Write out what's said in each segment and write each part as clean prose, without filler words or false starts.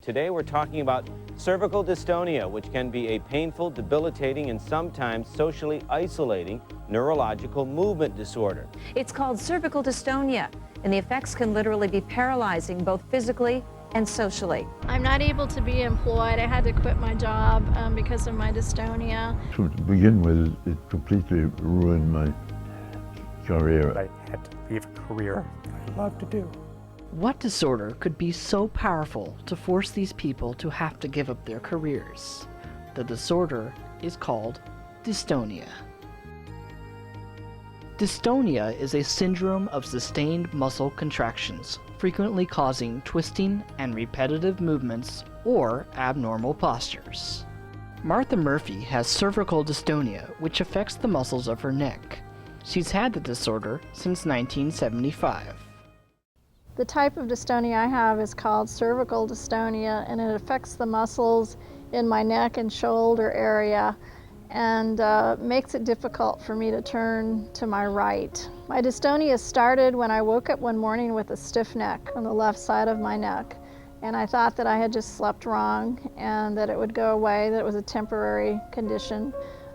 Today we're talking about cervical dystonia, which can be a painful, debilitating, and sometimes socially isolating neurological movement disorder. It's called cervical dystonia, and the effects can literally be paralyzing both physically and socially. I'm not able to be employed. I had to quit my job because of my dystonia. To begin with, it completely ruined my career. I had to leave a career I loved to do. What disorder could be so powerful to force these people to have to give up their careers? The disorder is called dystonia. Dystonia is a syndrome of sustained muscle contractions, frequently causing twisting and repetitive movements or abnormal postures. Martha Murphy has cervical dystonia, which affects the muscles of her neck. She's had the disorder since 1975. The type of dystonia I have is called cervical dystonia, and it affects the muscles in my neck and shoulder area and makes it difficult for me to turn to my right. My dystonia started when I woke up one morning with a stiff neck on the left side of my neck, and I thought that I had just slept wrong and that it would go away, that it was a temporary condition.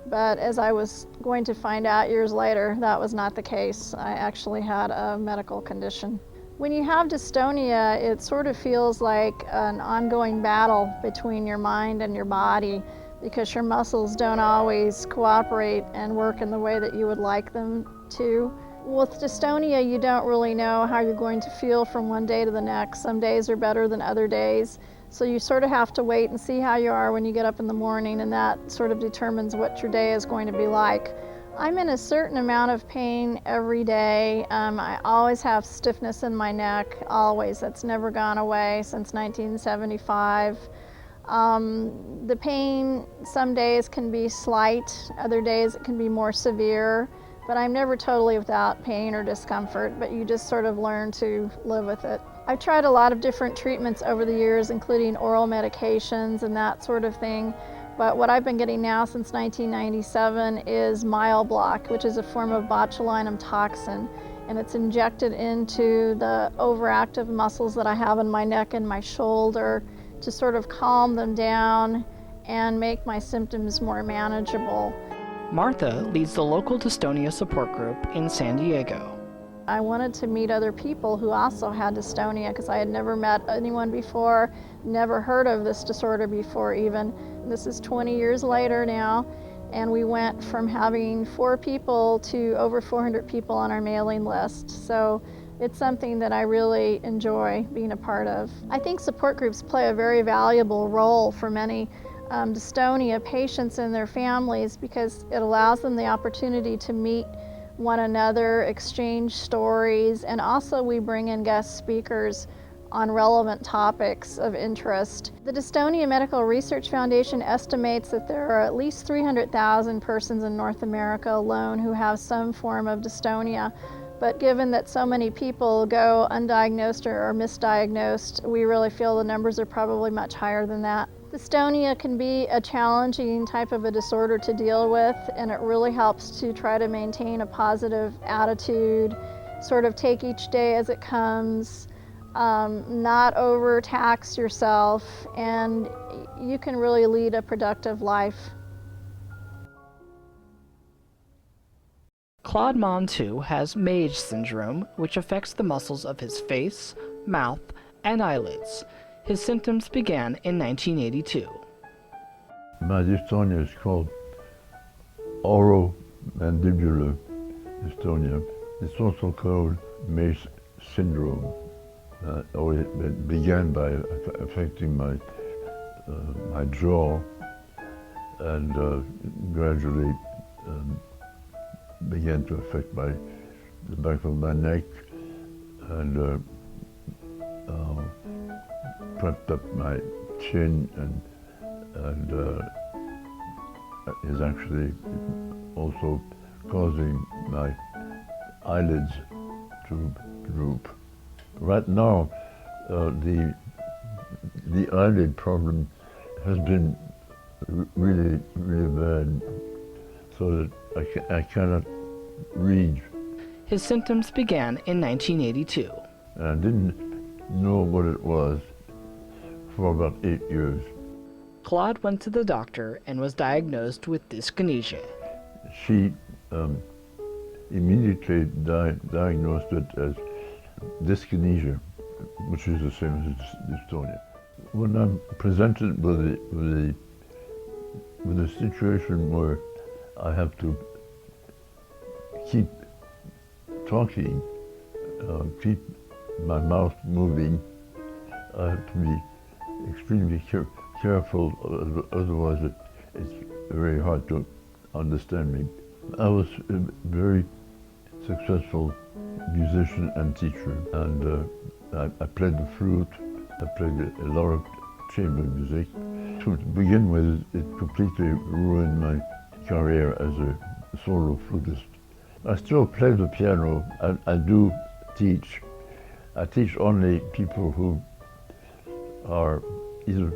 But as I was going to find out years later, that was not the case. I actually had a medical condition. When you have dystonia, it sort of feels like an ongoing battle between your mind and your body because your muscles don't always cooperate and work in the way that you would like them to. With dystonia, you don't really know how you're going to feel from one day to the next. Some days are better than other days. So you sort of have to wait and see how you are when you get up in the morning, and that sort of determines what your day is going to be like. I'm in a certain amount of pain every day. I always have stiffness in my neck, always. That's never gone away since 1975. The pain some days can be slight, other days it can be more severe, but I'm never totally without pain or discomfort, but you just sort of learn to live with it. I've tried a lot of different treatments over the years, including oral medications and that sort of thing. But what I've been getting now since 1997 is Mileblock, which is a form of botulinum toxin. And it's injected into the overactive muscles that I have in my neck and my shoulder to sort of calm them down and make my symptoms more manageable. Martha leads the local dystonia support group in San Diego. I wanted to meet other people who also had dystonia because I had never met anyone before, never heard of this disorder before even. This is 20 years later now, and we went from having 4 people to over 400 people on our mailing list. So it's something that I really enjoy being a part of. I think support groups play a very valuable role for many dystonia patients and their families because it allows them the opportunity to meet one another, exchange stories, and also we bring in guest speakers on relevant topics of interest. The Dystonia Medical Research Foundation estimates that there are at least 300,000 persons in North America alone who have some form of dystonia. But given that so many people go undiagnosed or misdiagnosed, we really feel the numbers are probably much higher than that. Dystonia can be a challenging type of a disorder to deal with, and it really helps to try to maintain a positive attitude, sort of take each day as it comes, not overtax yourself, and you can really lead a productive life. Claude Montu has Mage syndrome, which affects the muscles of his face, mouth, and eyelids. His symptoms began in 1982. My dystonia is called Oromandibular dystonia. It's also called Mage syndrome. It began by affecting my jaw and gradually began to affect the back of my neck and crept up my chin and is actually also causing my eyelids to droop. Right now, the eyelid problem has been really bad, so that I cannot read. His symptoms began in 1982. And I didn't know what it was for about 8 years. Claude went to the doctor and was diagnosed with dyskinesia. She immediately diagnosed it as dyskinesia, which is the same as dystonia. When I'm presented with a situation where I have to keep talking, keep my mouth moving, I have to be extremely careful, otherwise it's very hard to understand me. I was a very successful musician and teacher, and I played the flute, I played a lot of chamber music. To begin with, it completely ruined my career as a solo flutist. I still play the piano. I do teach. I teach only people who are either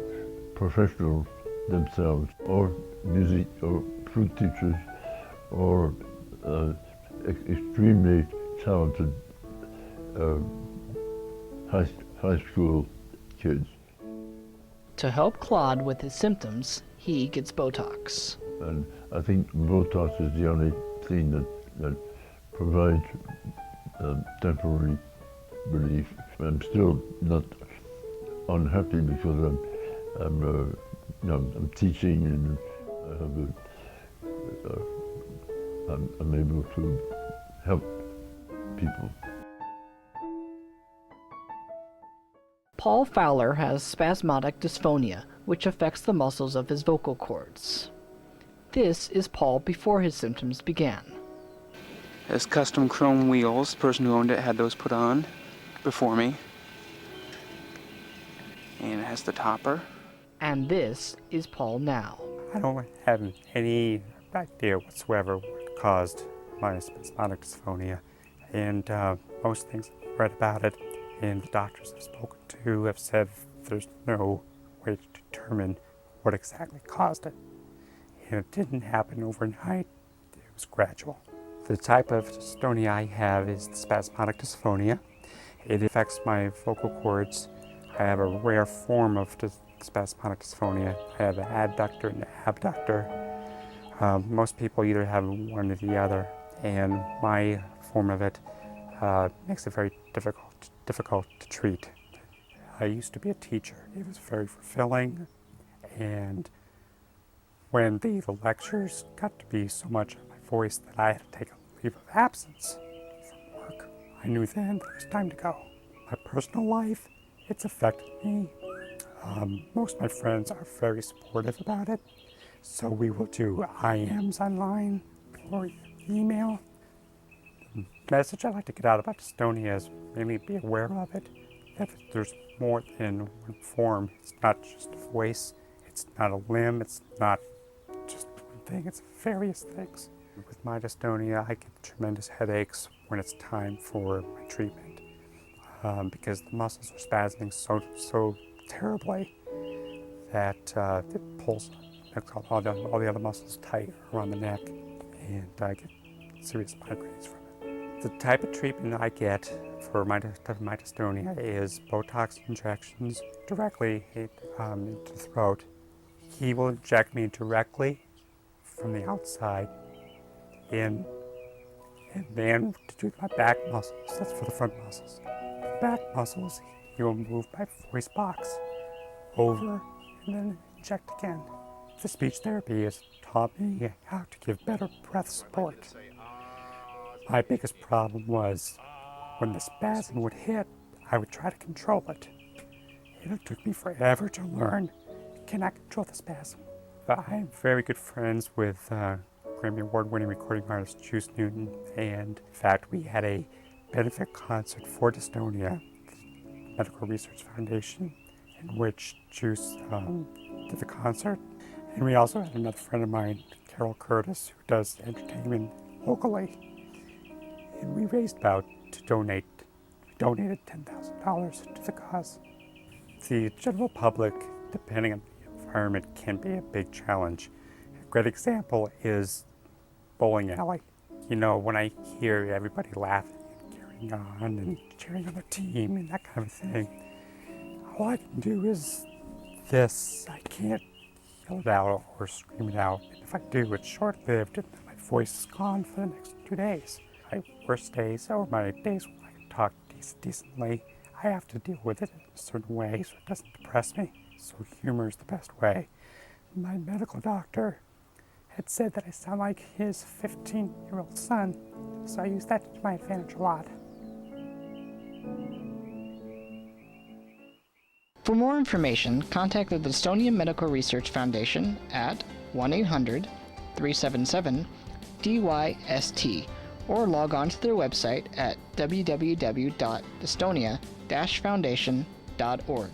professionals themselves, or music or flute teachers, or extremely talented high school kids. To help Claude with his symptoms, he gets Botox. And I think Botox is the only thing that provides temporary relief. I'm still not unhappy because I'm teaching, and I'm able to help people. Paul Fowler has spasmodic dysphonia, which affects the muscles of his vocal cords. This is Paul before his symptoms began. It has custom chrome wheels. The person who owned it had those put on before me. And it has the topper. And this is Paul now. I don't have any idea whatsoever what caused my spasmodic dysphonia, and most things I've read about it and the doctors I've spoken to have said there's no way to determine what exactly caused it. And it didn't happen overnight, it was gradual. The type of dystonia I have is the spasmodic dysphonia. It affects my vocal cords. I have a rare form of spasmodic dysphonia. I have an adductor and an abductor. Most people either have one or the other, and my form of it makes it very difficult to treat. I used to be a teacher. It was very fulfilling, and when the lectures got to be so much of my voice that I had to take a leave of absence from work, I knew then that it was time to go. My personal life, it's affected me. Most of my friends are very supportive about it, so we will do IMs online or email. The message I'd like to get out about dystonia is mainly be aware of it, that there's more than one form. It's not just a voice, it's not a limb, it's not just one thing, it's various things. With my dystonia, I get tremendous headaches when it's time for my treatment because the muscles are spasming so terribly that it pulls all the other muscles tight around the neck, and I get serious migraines from it. The type of treatment I get for my dystonia is Botox injections directly into the throat. He will inject me directly from the outside in, and then to do my back muscles. That's for the front muscles. The back muscles, he will move my voice box over and then inject again. The speech therapy has taught me how to give better breath support. My biggest problem was when the spasm would hit, I would try to control it. And it took me forever to learn, can I control the spasm? But I am very good friends with Grammy Award-winning recording artist Juice Newton, and in fact we had a benefit concert for Dystonia, the Medical Research Foundation, in which Juice did the concert. And we also had another friend of mine, Carol Curtis, who does entertainment locally. And we raised we donated $10,000 to the cause. The general public, depending on the environment, can be a big challenge. A great example is bowling alley. You know, when I hear everybody laughing and carrying on and cheering on their team and that kind of thing, all I can do is this, I can't yell it out or scream it out. And if I do, it's short-lived, and then my voice is gone for the next 2 days. My worst days, or my days when I can talk decently, I have to deal with it in a certain way so it doesn't depress me. So humor is the best way. My medical doctor had said that I sound like his 15-year-old son, so I use that to my advantage a lot. For more information, contact the Dystonia Medical Research Foundation at 1-800-377-DYST or log on to their website at www.dystonia-foundation.org.